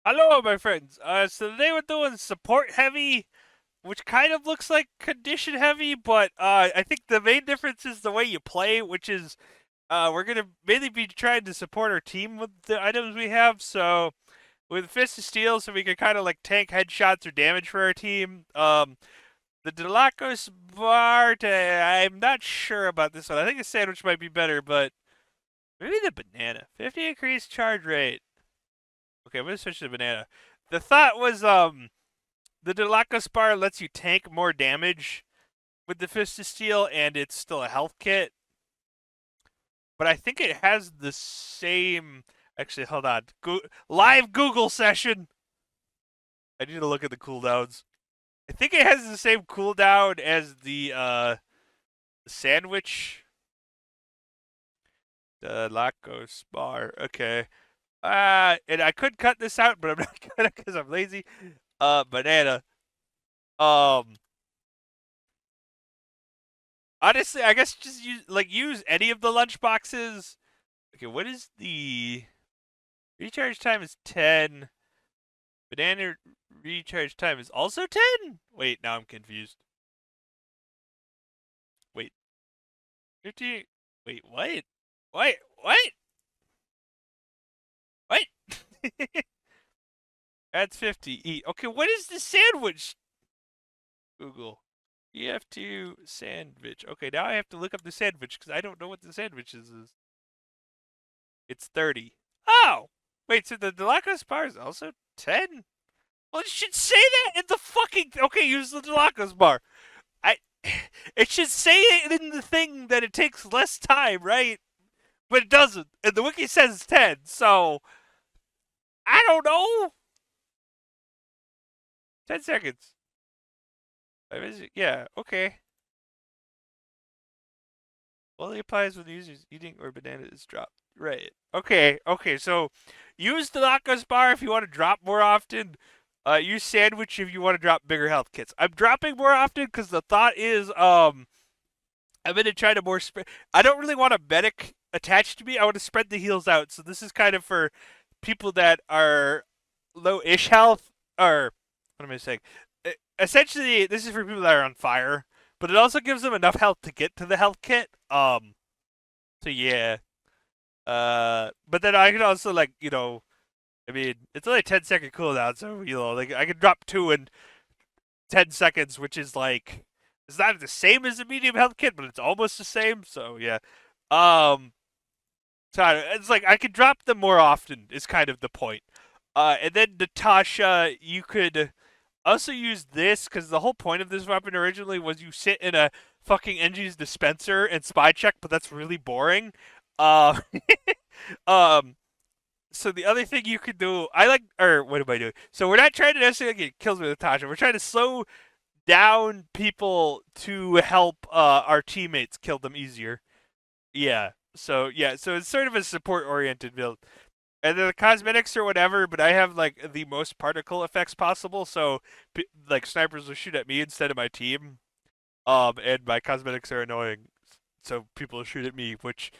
Hello, my friends. So today we're doing support heavy, which kind of looks like condition heavy, but I think the main difference is the way you play, which is we're gonna mainly be trying to support our team with the items we have. So with Fist of Steel, so we can kind of like tank headshots or damage for our team. The Dalokohs Bar, I'm not sure about this one. I think the sandwich might be better, but maybe the banana. 50 increased charge rate. Okay, I'm gonna switch to the banana. The thought was the Dalokohs Bar lets you tank more damage with the Fist of Steel, and it's still a health kit. But I think it has the same. Actually, hold on. Live Google session. I need to look at the cooldowns. I think it has the same cooldown as the sandwich. Dalokohs Bar. Okay. And I could cut this out, but I'm not gonna because I'm lazy. Banana. Um, Honestly, I guess just use any of the lunch boxes. Okay, what is the recharge time is 10. Banana recharge time is also 10? Wait, now I'm confused. Wait, 50. Wait, what? Wait, what? What? That's 50. Eat. Okay, what is the sandwich? Google. EF2 sandwich. Okay, now I have to look up the sandwich because I don't know what the sandwich is. It's 30. Oh! Wait, so the Dalokohs Bar is also 10? Well, it should say that in the fucking. Okay, use the Dalokohs Bar. I. It should say it in the thing that it takes less time, right? But it doesn't. And the wiki says 10, so. I don't know. 10 seconds. Yeah, okay. Only applies when the user's eating or banana is dropped. Right. Okay, so use the Dalokohs Bar if you want to drop more often. Use sandwich if you want to drop bigger health kits. I'm dropping more often because the thought is I'm gonna try to more spread. I don't really want a medic attached to me. I want to spread the heals out. So this is kind of for people that are low-ish health, or what am I saying? Essentially, this is for people that are on fire, but it also gives them enough health to get to the health kit. So yeah. But then I can also I mean, it's only a 10-second cooldown, so like I can drop two in 10 seconds, which is like it's not the same as a medium health kit, but it's almost the same. So yeah. Um, so it's like I could drop them more often is kind of the point. And then Natascha, you could also use this because the whole point of this weapon originally was you sit in a fucking Engie's dispenser and spy check, but that's really boring. Uh, um, so the other thing you could do, or what am I doing? So we're not trying to necessarily get kills with Natascha. We're trying to slow down people to help our teammates kill them easier. So it's sort of a support oriented build. And then the cosmetics or whatever, but I have like the most particle effects possible, so like snipers will shoot at me instead of my team. And my cosmetics are annoying, so people will shoot at me, which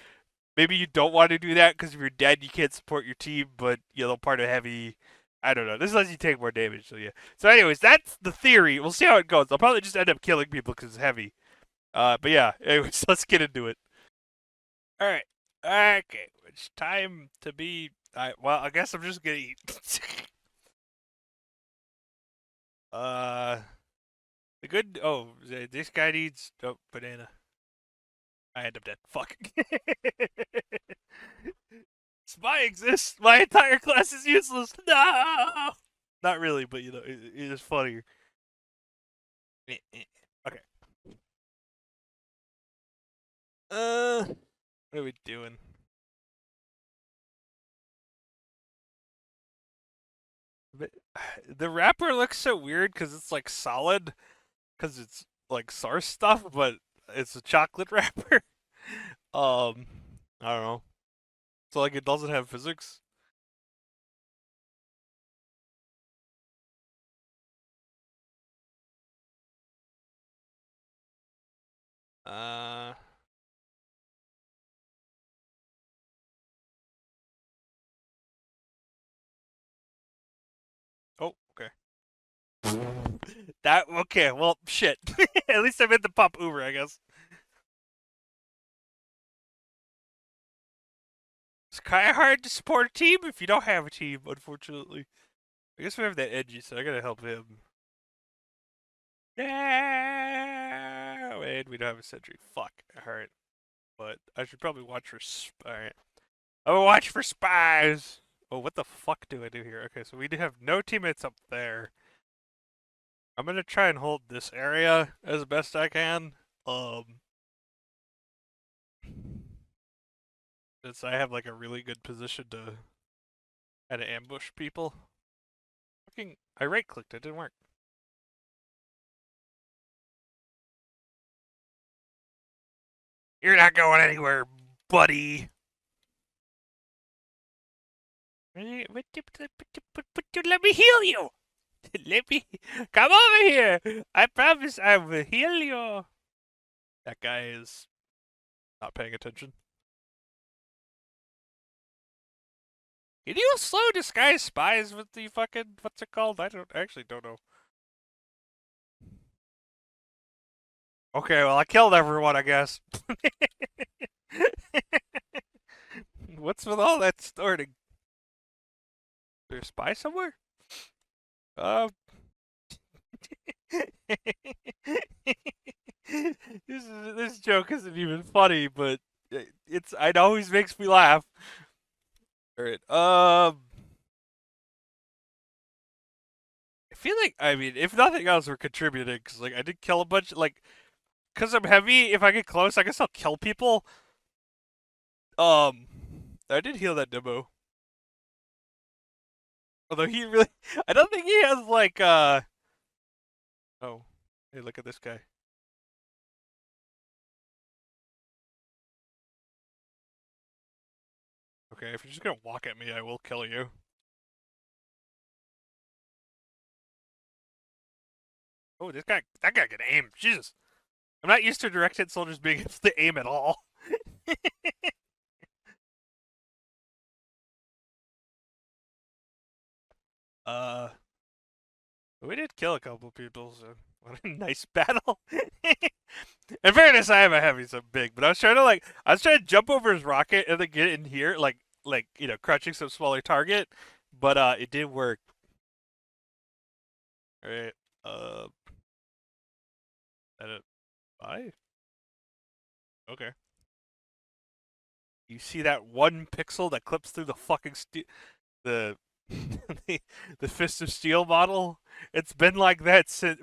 maybe you don't want to do that because if you're dead, you can't support your team, but part of heavy. I don't know. This lets you take more damage, so yeah. So, anyways, that's the theory. We'll see how it goes. I'll probably just end up killing people because it's heavy. But yeah. Anyways, let's get into it. All right. Okay. It's time to be. Well, I guess I'm just gonna eat. uh, the good. Oh, this guy needs banana. I end up dead. Fuck. Spy exists. My entire class is useless. No. Not really, but it is funny. Okay. What are we doing? The wrapper looks so weird because it's like solid, because it's like source stuff, but it's a chocolate wrapper. um, I don't know. So like it doesn't have physics. Uh, That okay? Well, shit. At least I'm in the pop Uber, I guess. It's kind of hard to support a team if you don't have a team, unfortunately. I guess we have that edgy, so I gotta help him. Yeah, wait, we don't have a sentry. Fuck. Alright. But I should probably watch for. Alright. I'm gonna watch for spies! Oh, what the fuck do I do here? Okay, so we do have no teammates up there. I'm gonna try and hold this area as best I can. Um, since I have like a really good position to kind of ambush people. Fucking, I right clicked, it didn't work. You're not going anywhere, buddy. Let me heal you. Let me come over here. I promise I will heal you. That guy is not paying attention. Can you slow disguise spies with the fucking what's it called? I actually don't know. Okay, well I killed everyone, I guess. What's with all that starting? There's a spy somewhere? Uh this joke isn't even funny, but it always makes me laugh. Alright, I feel like I mean, if nothing else, we're contributing because like I did kill a bunch. Like, because I'm heavy, if I get close, I guess I'll kill people. Um, I did heal that demo. Although he really, I don't think he has like Oh, hey, look at this guy. Okay, if you're just gonna walk at me, I will kill you. Oh, that guy can aim. Jesus, I'm not used to direct hit soldiers being able to aim at all. uh, we did kill a couple people, so what a nice battle. In fairness, I am a heavy, so big, but I was trying to jump over his rocket and then get in here, like crouching some smaller target, but it did work. All right, uh, edit. Bye. Okay. You see that one pixel that clips through the fucking the the, the Fist of Steel model? It's been like that since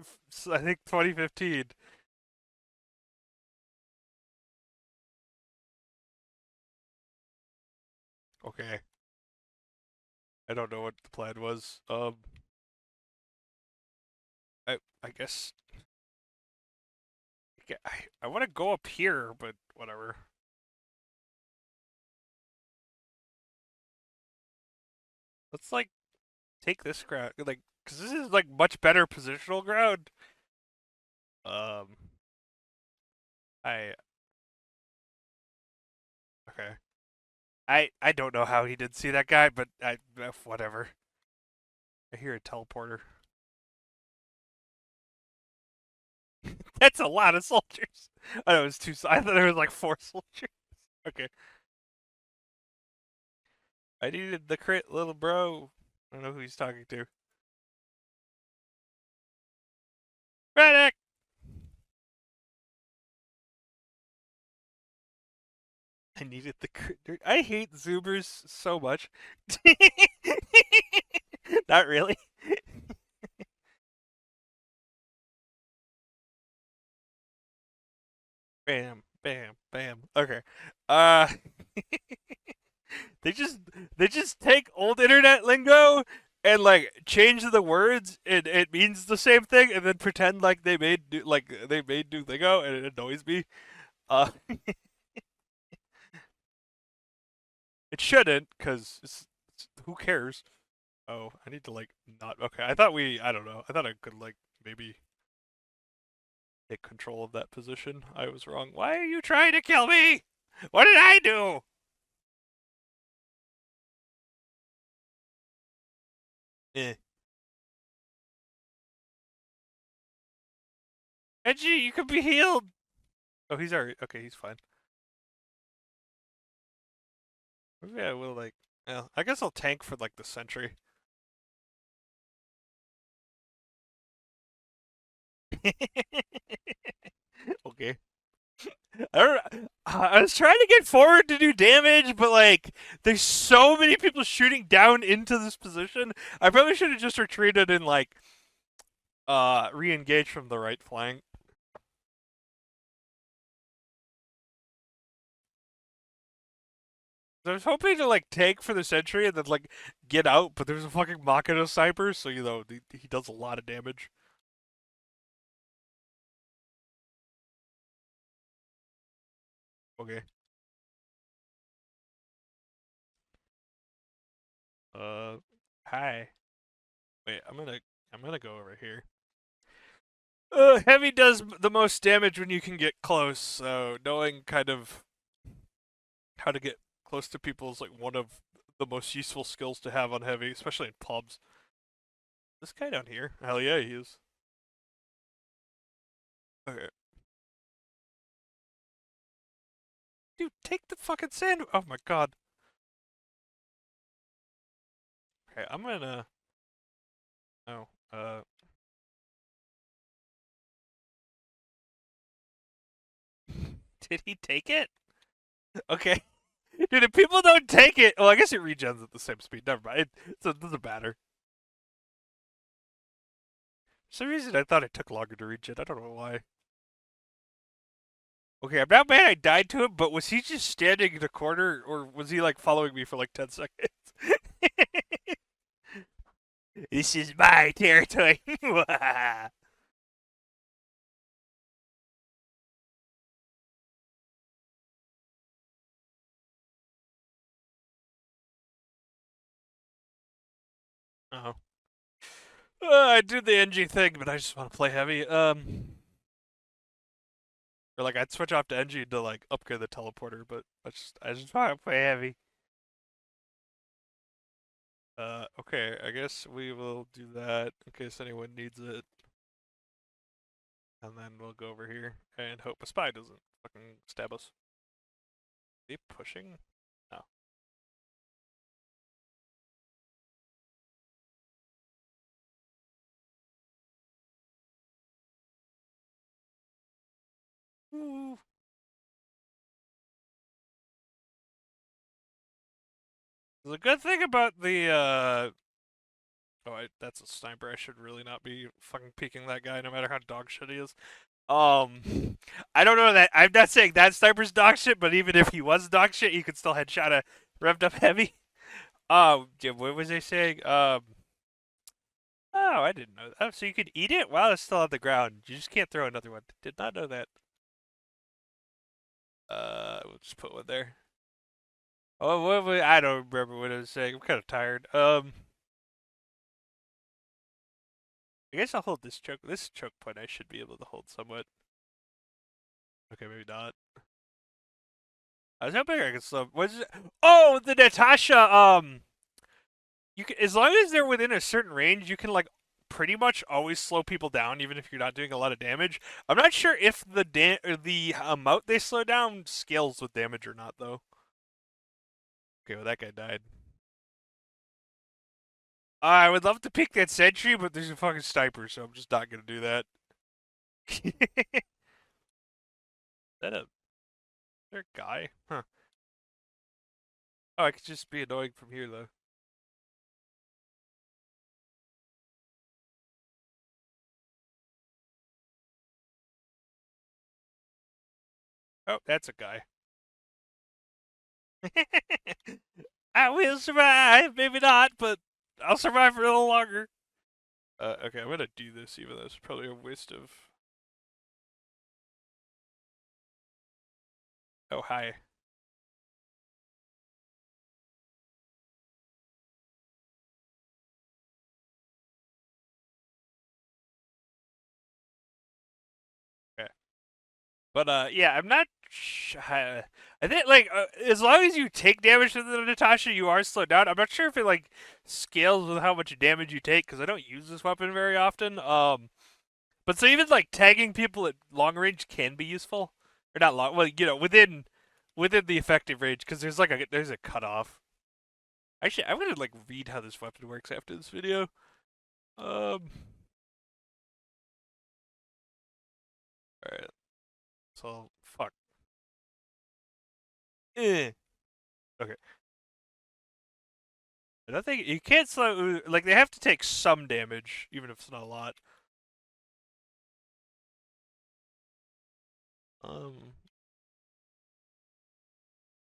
I think 2015. Okay. I don't know what the plan was. I guess I want to go up here, but whatever. Let's like take this ground, like, because this is like much better positional ground. Um, I okay. I don't know how he didn't see that guy, but whatever. I hear a teleporter. That's a lot of soldiers. I know it was two. I thought there was like four soldiers. Okay. I needed the crit, little bro. I don't know who he's talking to. Medic! I needed the crit. I hate Zoomers so much. Not really. Bam, bam, bam. Okay. Uh they just they just take old internet lingo and like change the words and it means the same thing and then pretend like they made new lingo and it annoys me. Uh it shouldn't cuz who cares? Oh, I need to like not okay. I don't know. I thought I could like maybe take control of that position. I was wrong. Why are you trying to kill me? What did I do? Eh. Edgy, you could be healed. Oh, he's already okay. He's fine. Maybe I will like. Yeah, I guess I'll tank for like the sentry. Okay. I don't. I was trying to get forward to do damage, but like, there's so many people shooting down into this position. I probably should have just retreated and like, re-engage from the right flank. I was hoping to like tank for the sentry and then like get out, but there's a fucking Makino sniper, so you know he does a lot of damage. Okay. Uh, hi. Wait, I'm gonna go over here. Heavy does the most damage when you can get close, so knowing kind of how to get close to people is like one of the most useful skills to have on heavy, especially in pubs. This guy down here, hell yeah, he is. Okay, dude, take the fucking sand. Oh my god. Okay, I'm gonna. Oh, did he take it? Okay. Dude, if people don't take it, well, I guess it regens at the same speed. Never mind. It doesn't matter. For some reason, I thought it took longer to regen. I don't know why. Okay, I'm not mad I died to him, but was he just standing in the corner, or was he like following me for like 10 seconds? This is my territory. Oh. I do the NG thing, but I just want to play heavy. Or like I'd switch off to NG to like upgrade the teleporter, but I just want to play heavy. Okay, I guess we will do that in case anyone needs it. And then we'll go over here and hope a spy doesn't fucking stab us. Are they pushing? No. Ooh. The good thing about the that's a sniper. I should really not be fucking peeking that guy, no matter how dog shit he is. I don't know that. I'm not saying that sniper's dog shit, but even if he was dog shit, you could still headshot a revved up heavy. Yeah, what was I saying? Oh, I didn't know that. Oh, so you could eat it while it's still on the ground. You just can't throw another one. Did not know that. We'll just put one there. Oh, I don't remember what I was saying. I'm kind of tired. I guess I'll hold this choke. This choke point I should be able to hold somewhat. Okay, maybe not. I was hoping I could slow. What's it? Oh, the Natascha. You can, as long as they're within a certain range, you can like pretty much always slow people down, even if you're not doing a lot of damage. I'm not sure if the amount they slow down scales with damage or not, though. Okay, well that guy died. I would love to pick that sentry, but there's a fucking sniper, so I'm just not gonna do that. That a there a guy? Huh. Oh, I could just be annoying from here though. Oh, that's a guy. I will survive, maybe not, but I'll survive for a little longer. Okay, I'm gonna do this, even though it's probably a waste of. Oh, hi. Okay. But yeah, I'm not. I think like as long as you take damage from the Natascha, you are slowed down. I'm not sure if it like scales with how much damage you take because I don't use this weapon very often. But so even like tagging people at long range can be useful, or not long. Well, within the effective range because there's a cutoff. Actually, I'm gonna like read how this weapon works after this video. Um. All right. So fuck. Okay. I don't think you can't slow. Like they have to take some damage, even if it's not a lot. Um.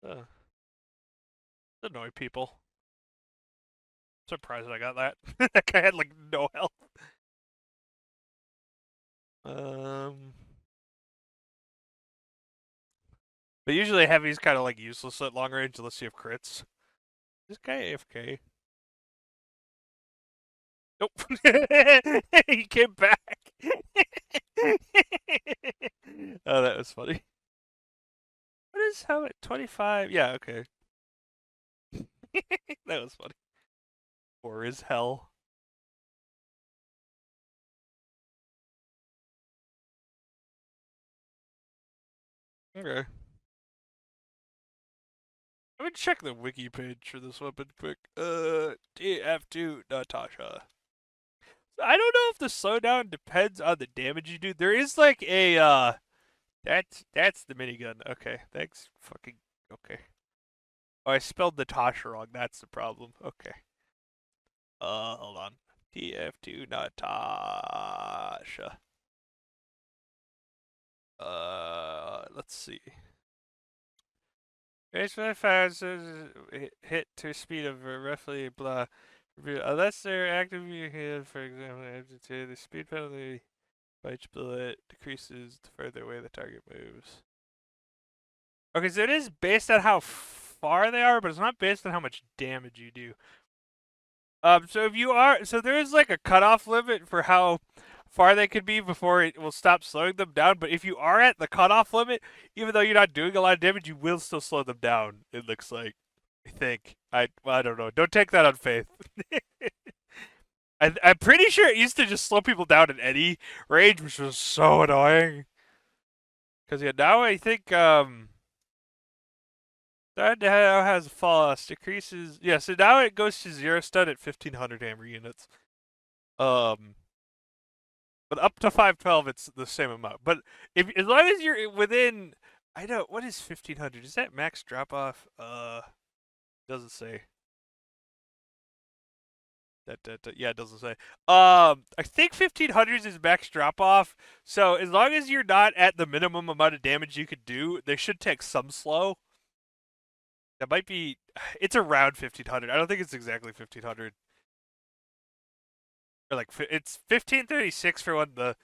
Uh, annoy people. Surprised I got that. That guy had like no health. Um. But usually heavy's kind of like useless at long range unless you have crits. This guy AFK. Nope. He came back. Oh, that was funny. What is how at 25? Yeah, okay. That was funny. Or is hell. Okay. I'm gonna check the wiki page for this weapon quick. TF2 Natascha. I don't know if the slowdown depends on the damage you do. There is like a that's the minigun. Okay, thanks. Fucking okay. Oh, I spelled Natasha wrong. That's the problem. Okay. Hold on. TF2 Natasha. Let's see. Base fires hit to a speed of roughly blah. Unless they're actively hit, for example, the speed penalty by each bullet decreases the further away the target moves. Okay, so it is based on how far they are, but it's not based on how much damage you do. So if you are, so there is like a cutoff limit for how far they could be before it will stop slowing them down. But if you are at the cutoff limit, even though you're not doing a lot of damage, you will still slow them down. It looks like. I think. I don't know. Don't take that on faith. I'm pretty sure it used to just slow people down at any range, which was so annoying. Because yeah, now I think that now has false decreases. Yeah, so now it goes to 0 stun at 1500 hammer units. Um, but up to 512, it's the same amount. But if as long as you're within, I don't. What is 1500? Is that max drop off? Doesn't say. Yeah, it doesn't say. I think 1500s is max drop off. So as long as you're not at the minimum amount of damage you could do, they should take some slow. That might be. It's around 1500. I don't think it's exactly 1500. Or like it's 1536 for when the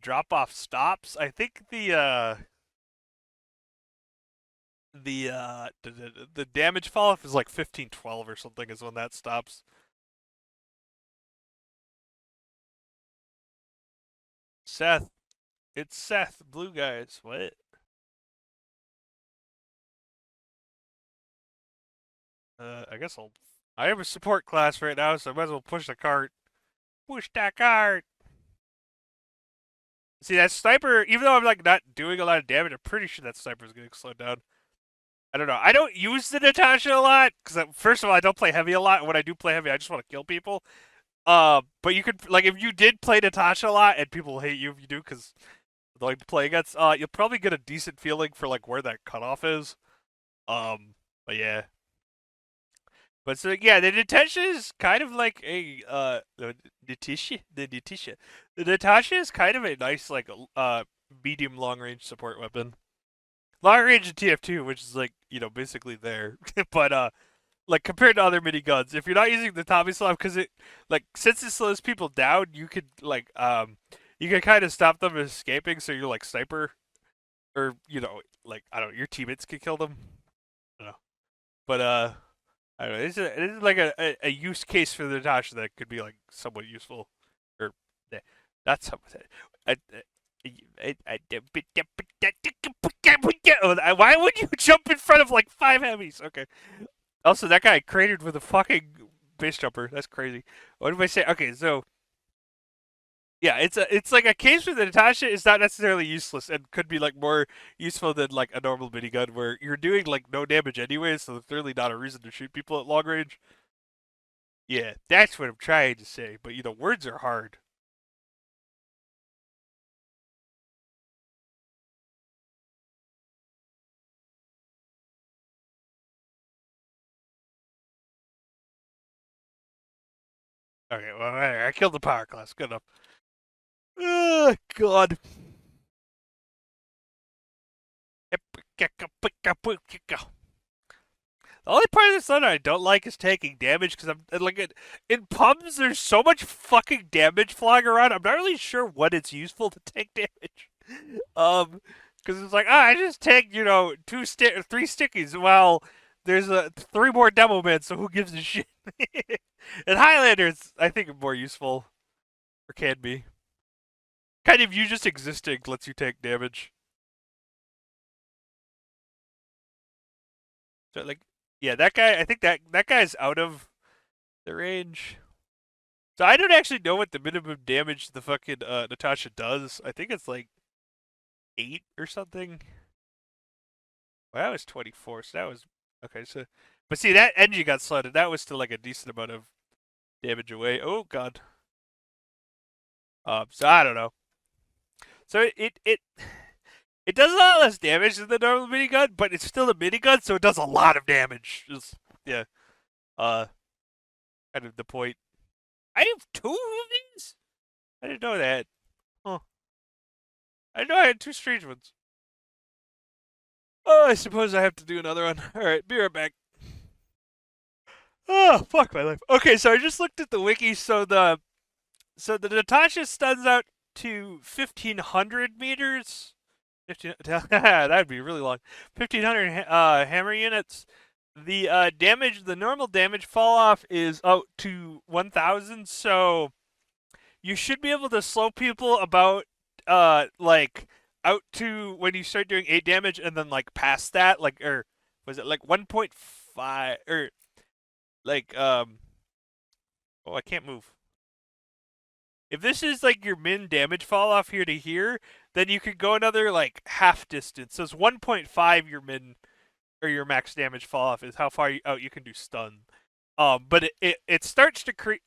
drop off stops. I think the damage fall off is like 1512 or something is when that stops. Seth, it's Seth, blue guys. What? I guess I'll. I have a support class right now, so I might as well push the cart. Push that cart. See that sniper? Even though I'm like not doing a lot of damage, I'm pretty sure that sniper is getting slowed down. I don't know. I don't use the Natascha a lot because first of all, I don't play heavy a lot. When I do play heavy, I just want to kill people. But you could like if you did play Natascha a lot, and people hate you if you do because they like to play against. You'll probably get a decent feeling for like where that cutoff is. But yeah. But so yeah, the Natascha is kind of like a the Natascha is kind of a nice like medium long range support weapon. Long range in TF2, which is like basically there, but like compared to other miniguns, if you're not using the Tommy Slab, because it like since it slows people down, you could like you can kind of stop them escaping, so you're like sniper, or like I don't know, your teammates can kill them. I don't know, but I don't know. This is like a use case for the Natascha that could be like somewhat useful, or not somewhat. I, why would you jump in front of like 5 heavies? Okay. Also, that guy cratered with a fucking base jumper. That's crazy. What did I say? Okay, so Yeah, it's like a case where the Natascha is not necessarily useless and could be like more useful than like a normal minigun where you're doing like no damage anyway, so there's really not a reason to shoot people at long range. Yeah, that's what I'm trying to say, but words are hard. Okay, well, I killed the power class. Good enough. Oh, God. The only part of this letter I don't like is taking damage because I'm like in pubs. There's so much fucking damage flying around. I'm not really sure what it's useful to take damage. Because it's like I just take three stickies. Well, there's three more demo men, so who gives a shit? And Highlanders, I think, are more useful or can be. Kind of you just existing lets you take damage. So like, yeah, that guy. I think that guy's out of the range. So I don't actually know what the minimum damage the fucking Natascha does. I think it's like 8 or something. Well, that was 24, so that was okay. So, but see that engine got slotted. That was still like a decent amount of damage away. Oh god. So I don't know. So it does a lot less damage than the normal minigun, but it's still a minigun, so it does a lot of damage. Just yeah. Uh, kind of the point. I have two of these. I didn't know that. Huh. I didn't know I had two strange ones. Oh, I suppose I have to do another one. All right, be right back. Oh, fuck my life. Okay, so I just looked at the wiki. So the Natascha stuns out to 1,500 meters. 15, that'd be really long. 1,500 hammer units. The normal damage fall off is out to 1,000. So you should be able to slow people about like out to when you start doing 8 damage and then like past that or was it like 1.5 or like oh, I can't move. If this is like your min damage fall off here to here, then you could go another like half distance. So it's 1.5 your min or your max damage fall off is how far out you can do stun. But it starts to create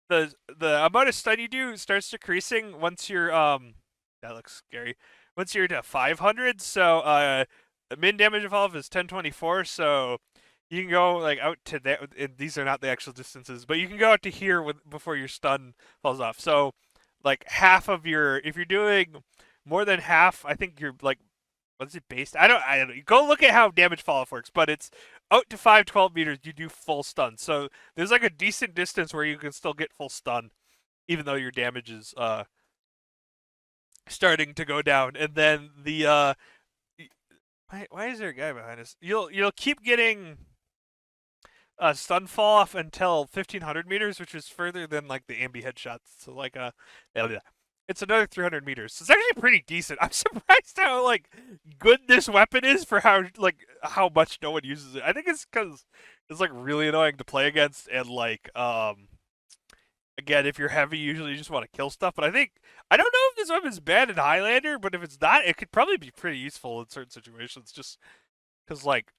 the amount of stun you do starts decreasing once you're that looks scary. Once you're to 500, so the min damage fall off is 1024, so you can go like out to that. And these are not the actual distances, but you can go out to here before your stun falls off. So like half of your if you're doing more than half, I think you're like what's it based? I don't know. You go look at how damage fall off works, but it's out to 512 meters. You do full stun, so there's like a decent distance where you can still get full stun, even though your damage is starting to go down. And then the why is there a guy behind us? You'll keep getting stun fall off until 1,500 meters, which is further than like the ambi headshots. So like yeah, it's another 300 meters. So it's actually pretty decent. I'm surprised how like good this weapon is for how much no one uses it. I think it's because it's like really annoying to play against and like again if you're heavy usually you just want to kill stuff. But I don't know if this weapon's bad in Highlander, but if it's not, it could probably be pretty useful in certain situations. Just because like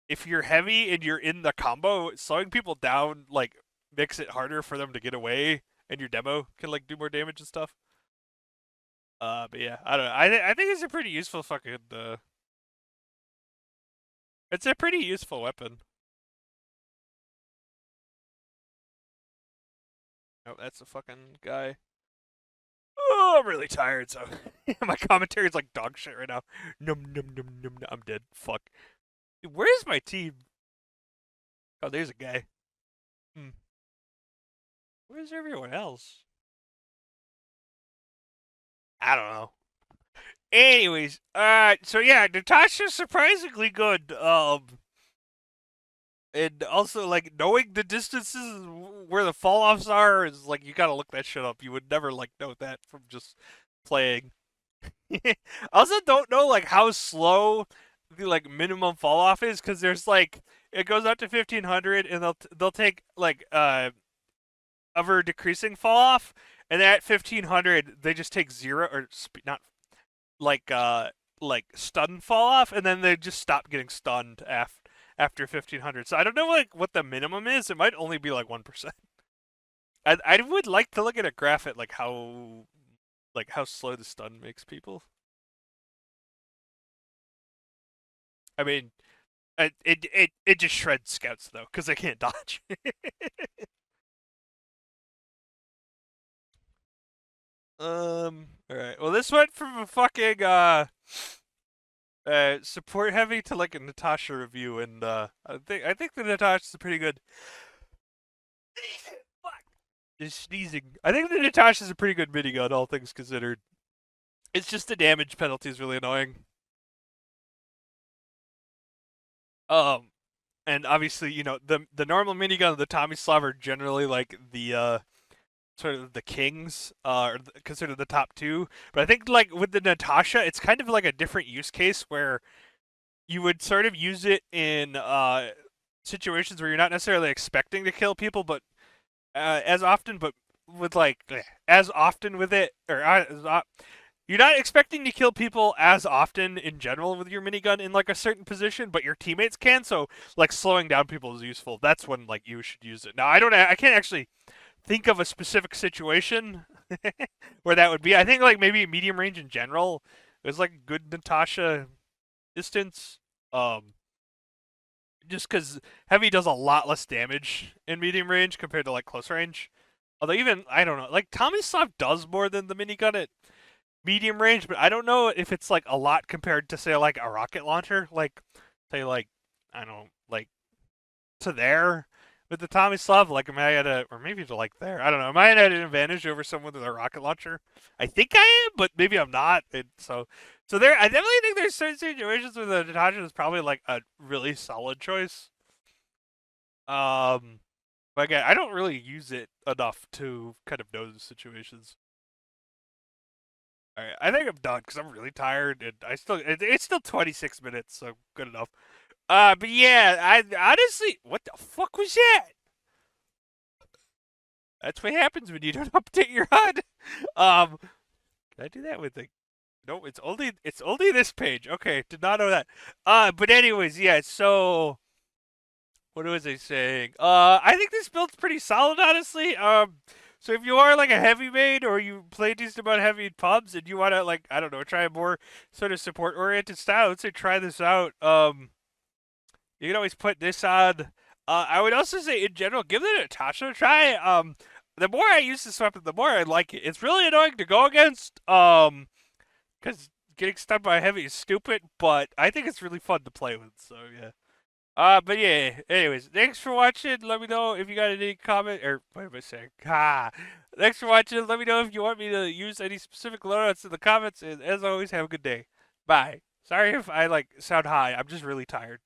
if you're heavy and you're in the combo, slowing people down like makes it harder for them to get away, and your demo can like do more damage and stuff. But yeah, I don't know. I think it's a pretty useful fucking. It's a pretty useful weapon. Oh, that's a fucking guy. Oh, I'm really tired, so my commentary is like dog shit right now. Num num num num. Num. I'm dead. Fuck. Dude, where's my team? Oh, there's a guy. Hmm. Where's everyone else? I don't know. Anyways, so yeah, Natascha's surprisingly good. And also like knowing the distances where the fall offs are is like you gotta look that shit up. You would never like know that from just playing. I also don't know like how slow the like minimum fall off is because there's like it goes up to 1,500 and they'll take like ever decreasing fall off, and then at 1500 they just take zero or not like stun fall off, and then they just stop getting stunned after 1500. So I don't know like what the minimum is. It might only be like 1%. I would like to look at a graph at like how slow the stun makes people. I mean, it just shreds scouts though because they can't dodge. All right. Well, this went from a fucking support heavy to like a Natascha review, and I think the Natascha's a pretty good. Fuck. Just sneezing. I think the Natascha's a pretty good minigun, all things considered. It's just the damage penalty is really annoying. Um, and obviously, the normal minigun of the Tomislav are generally like the sort of the kings, considered the top two. But I think like with the Natascha, it's kind of like a different use case where you would sort of use it in situations where you're not necessarily expecting to kill people, but as often, but with like as often with it, or you're not expecting to kill people as often in general with your minigun in like a certain position, but your teammates can. So like slowing down people is useful. That's when like you should use it. Now I can't actually think of a specific situation where that would be. I think like maybe medium range in general is like a good Natascha distance. Just because heavy does a lot less damage in medium range compared to like close range. Although even I don't know, like Tomislav does more than the minigun at medium range, but I don't know if it's like a lot compared to say like a rocket launcher, like say like I don't know, like to there with the Tomislav. Like am I at a or maybe to like there? I don't know. Am I at an advantage over someone with a rocket launcher? I think I am, but maybe I'm not. So there, I definitely think there's certain situations where the Natascha is probably like a really solid choice. Um, but again, I don't really use it enough to kind of know the situations. All right, I think I'm done because I'm really tired and it's still 26 minutes, so good enough. But yeah, I honestly, what the fuck was that? That's what happens when you don't update your HUD. Um, can I do that with the? No, it's only this page. Okay, did not know that. But anyways, yeah. So what was I saying? I think this build's pretty solid, honestly. So if you are like a heavy main or you play decent amount of heavy in pubs and you want to like I don't know try a more sort of support oriented style, let's say try this out. You can always put this on. I would also say in general, give the Natascha a try. The more I use this weapon, the more I like it. It's really annoying to go against. Because getting stunned by heavy is stupid, but I think it's really fun to play with. So yeah. But yeah. Anyways, thanks for watching. Let me know if you got any comment or what am I saying? Thanks for watching. Let me know if you want me to use any specific loadouts in the comments. And as always, have a good day. Bye. Sorry if I like sound high. I'm just really tired.